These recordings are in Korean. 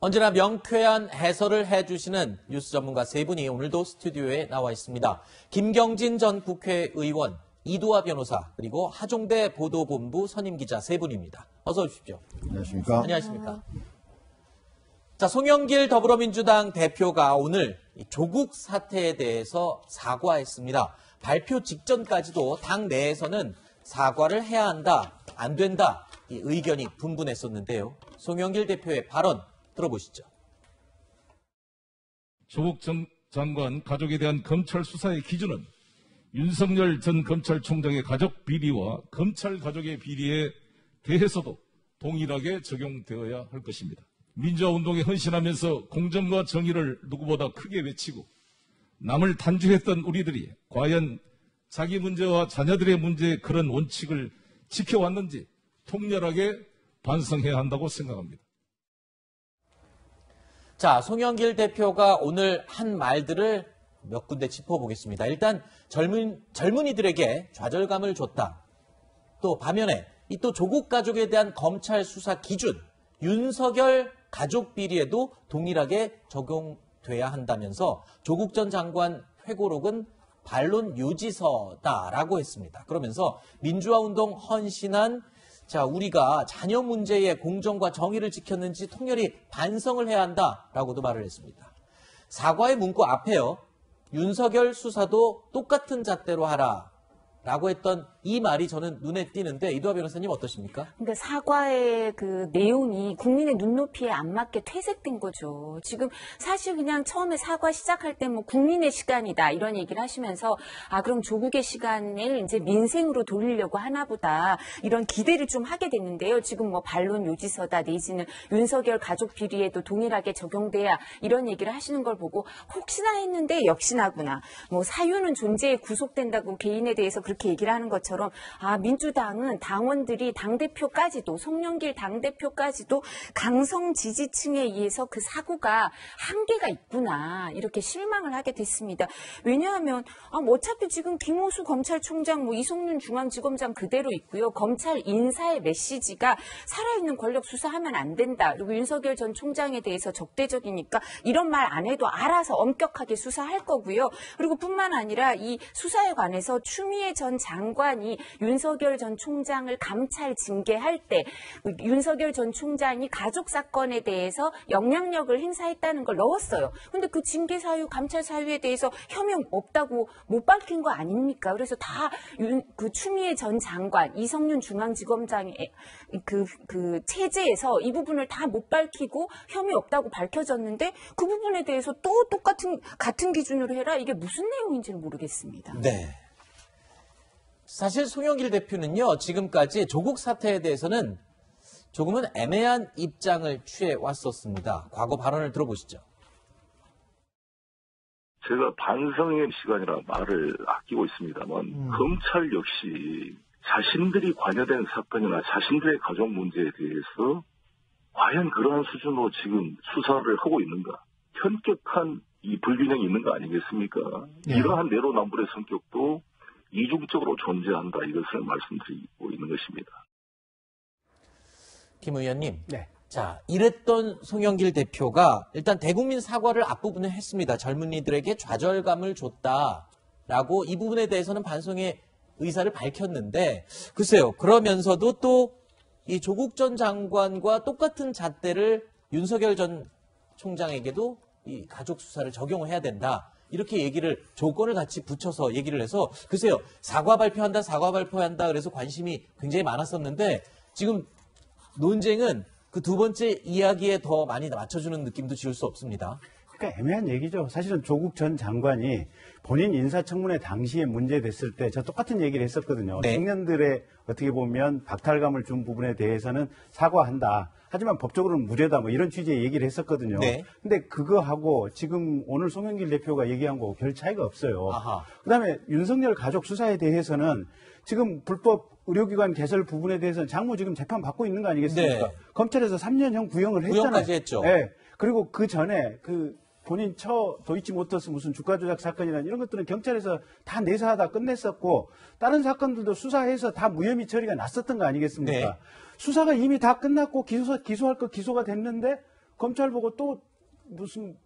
언제나 명쾌한 해설을 해주시는 뉴스 전문가 세 분이 오늘도 스튜디오에 나와 있습니다. 김경진 전 국회의원, 이두화 변호사, 그리고 하종대 보도본부 선임기자 세 분입니다. 어서 오십시오. 안녕하십니까. 안녕하십니까. 자, 송영길 더불어민주당 대표가 오늘 조국 사태에 대해서 사과했습니다. 발표 직전까지도 당 내에서는 사과를 해야 한다, 안 된다, 이 의견이 분분했었는데요. 송영길 대표의 발언 들어보시죠. 조국 장관 가족에 대한 검찰 수사의 기준은 윤석열 전 검찰총장의 가족 비리와 검찰 가족의 비리에 대해서도 동일하게 적용되어야 할 것입니다. 민주화 운동에 헌신하면서 공정과 정의를 누구보다 크게 외치고 남을 단죄했던 우리들이 과연 자기 문제와 자녀들의 문제에 그런 원칙을 지켜왔는지 통렬하게 반성해야 한다고 생각합니다. 자, 송영길 대표가 오늘 한 말들을 몇 군데 짚어보겠습니다. 일단 젊은이들에게 좌절감을 줬다. 또 반면에 이 또 조국 가족에 대한 검찰 수사 기준, 윤석열 가족 비리에도 동일하게 적용돼야 한다면서 조국 전 장관 회고록은 반론 유지서다라고 했습니다. 그러면서 민주화 운동 헌신한 우리가 자녀 문제의 공정과 정의를 지켰는지 통렬히 반성을 해야 한다라고도 말을 했습니다. 사과의 문구 앞에요. 윤석열 수사도 똑같은 잣대로 하라라고 했던 이 말이 저는 눈에 띄는데 이두화 변호사님 어떠십니까? 근데 사과의 그 내용이 국민의 눈높이에 안 맞게 퇴색된 거죠. 지금 사실 그냥 처음에 사과 시작할 때 뭐 국민의 시간이다 이런 얘기를 하시면서 그럼 조국의 시간을 이제 민생으로 돌리려고 하나 보다 이런 기대를 좀 하게 됐는데요. 지금 뭐 반론 요지서다 내지는 윤석열 가족 비리에도 동일하게 적용돼야 이런 얘기를 하시는 걸 보고 혹시나 했는데 역시나구나. 뭐 사유는 존재에 구속된다고 개인에 대해서 그렇게 얘기를 하는 것처럼 민주당은 당원들이 당대표까지도 송영길 당대표까지도 강성 지지층에 의해서 그 사고가 한계가 있구나 이렇게 실망을 하게 됐습니다. 왜냐하면 어차피 지금 김호수 검찰총장 이성윤 중앙지검장 그대로 있고요. 검찰 인사의 메시지가 살아있는 권력 수사하면 안 된다. 그리고 윤석열 전 총장에 대해서 적대적이니까 이런 말 안 해도 알아서 엄격하게 수사할 거고요. 그리고 뿐만 아니라 이 수사에 관해서 추미애 전 장관이 윤석열 전 총장을 감찰 징계할 때 윤석열 전 총장이 가족 사건에 대해서 영향력을 행사했다는 걸 넣었어요. 근데 그 징계 사유, 감찰 사유에 대해서 혐의 없다고 못 밝힌 거 아닙니까? 그래서 다 그 추미애 전 장관, 이성윤 중앙지검장의 그 체제에서 이 부분을 다 못 밝히고 혐의 없다고 밝혀졌는데 그 부분에 대해서 또 같은 기준으로 해라? 이게 무슨 내용인지는 모르겠습니다. 네. 사실 송영길 대표는요, 지금까지 조국 사태에 대해서는 조금은 애매한 입장을 취해 왔었습니다. 과거 발언을 들어보시죠. 제가 반성의 시간이라 말을 아끼고 있습니다만 검찰 역시 자신들이 관여된 사건이나 자신들의 가족 문제에 대해서 과연 그러한 수준으로 지금 수사를 하고 있는가? 현격한 이 불균형이 있는 거 아니겠습니까? 네. 이러한 내로남불의 성격도 이중적으로 존재한다 이것을 말씀드리고 있는 것입니다. 김 의원님. 네. 자, 이랬던 송영길 대표가 일단 대국민 사과를 앞부분에 했습니다. 젊은이들에게 좌절감을 줬다라고 이 부분에 대해서는 반성의 의사를 밝혔는데 글쎄요. 그러면서도 또 이 조국 전 장관과 똑같은 잣대를 윤석열 전 총장에게도 이 가족 수사를 적용을 해야 된다. 이렇게 조건을 같이 붙여서 얘기를 해서, 글쎄요, 사과 발표한다, 그래서 관심이 굉장히 많았었는데, 지금 논쟁은 그 두 번째 이야기에 더 많이 맞춰주는 느낌도 지울 수 없습니다. 그러니까 애매한 얘기죠. 사실은 조국 전 장관이 본인 인사청문회 당시에 문제됐을 때 저 똑같은 얘기를 했었거든요. 네. 청년들의 어떻게 보면 박탈감을 준 부분에 대해서는 사과한다. 하지만 법적으로는 무죄다. 이런 취지의 얘기를 했었거든요. 네. 근데 그거하고 지금 오늘 송영길 대표가 얘기한 거 별 차이가 없어요. 아하. 그다음에 윤석열 가족 수사에 대해서는 지금 불법 의료기관 개설 부분에 대해서는 장모 지금 재판 받고 있는 거 아니겠습니까? 네. 검찰에서 3년형 구형을 했잖아요. 구형까지 했죠. 네. 그리고 그 전에 본인 도이치모터스 무슨 주가 조작 사건이나 이런 것들은 경찰에서 다 내사하다 끝냈었고 다른 사건들도 수사해서 다 무혐의 처리가 났었던 거 아니겠습니까? 네. 수사가 이미 다 끝났고 기소할 거 기소가 됐는데 검찰 보고 또 무슨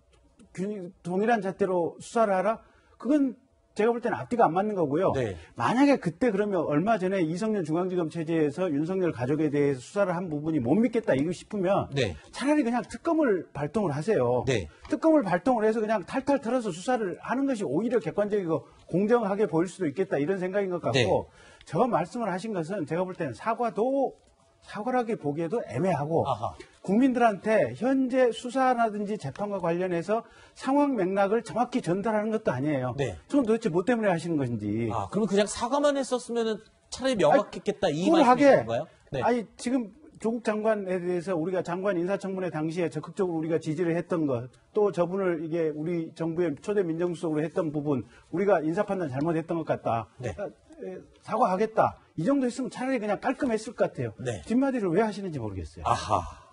동일한 잣대로 수사를 하라? 그건 제가 볼 때는 앞뒤가 안 맞는 거고요. 네. 만약에 그때 그러면 얼마 전에 이성열 중앙지검 체제에서 윤석열 가족에 대해서 수사를 한 부분이 못 믿겠다 이거 싶으면 네. 차라리 그냥 특검을 발동을 하세요. 네. 특검을 발동을 해서 그냥 탈탈 털어서 수사를 하는 것이 오히려 객관적이고 공정하게 보일 수도 있겠다 이런 생각인 것 같고 네. 저 말씀을 하신 것은 제가 볼 때는 사과라게 보기에도 애매하고 아하. 국민들한테 현재 수사라든지 재판과 관련해서 상황 맥락을 정확히 전달하는 것도 아니에요. 네. 저는 도대체 뭐 때문에 하시는 것인지. 아, 그러면 그냥 사과만 했었으면 차라리 명확했겠다 이 그걸 말씀이신 건가요? 네. 아니 지금 조국 장관에 대해서 우리가 장관 인사청문회 당시에 적극적으로 우리가 지지를 했던 것, 또 저분을 이게 우리 정부의 초대 민정수석으로 했던 부분, 우리가 인사판단 잘못했던 것 같다. 네. 사과하겠다. 이 정도 했으면 차라리 그냥 깔끔했을 것 같아요. 네. 뒷마디를 왜 하시는지 모르겠어요. 아하.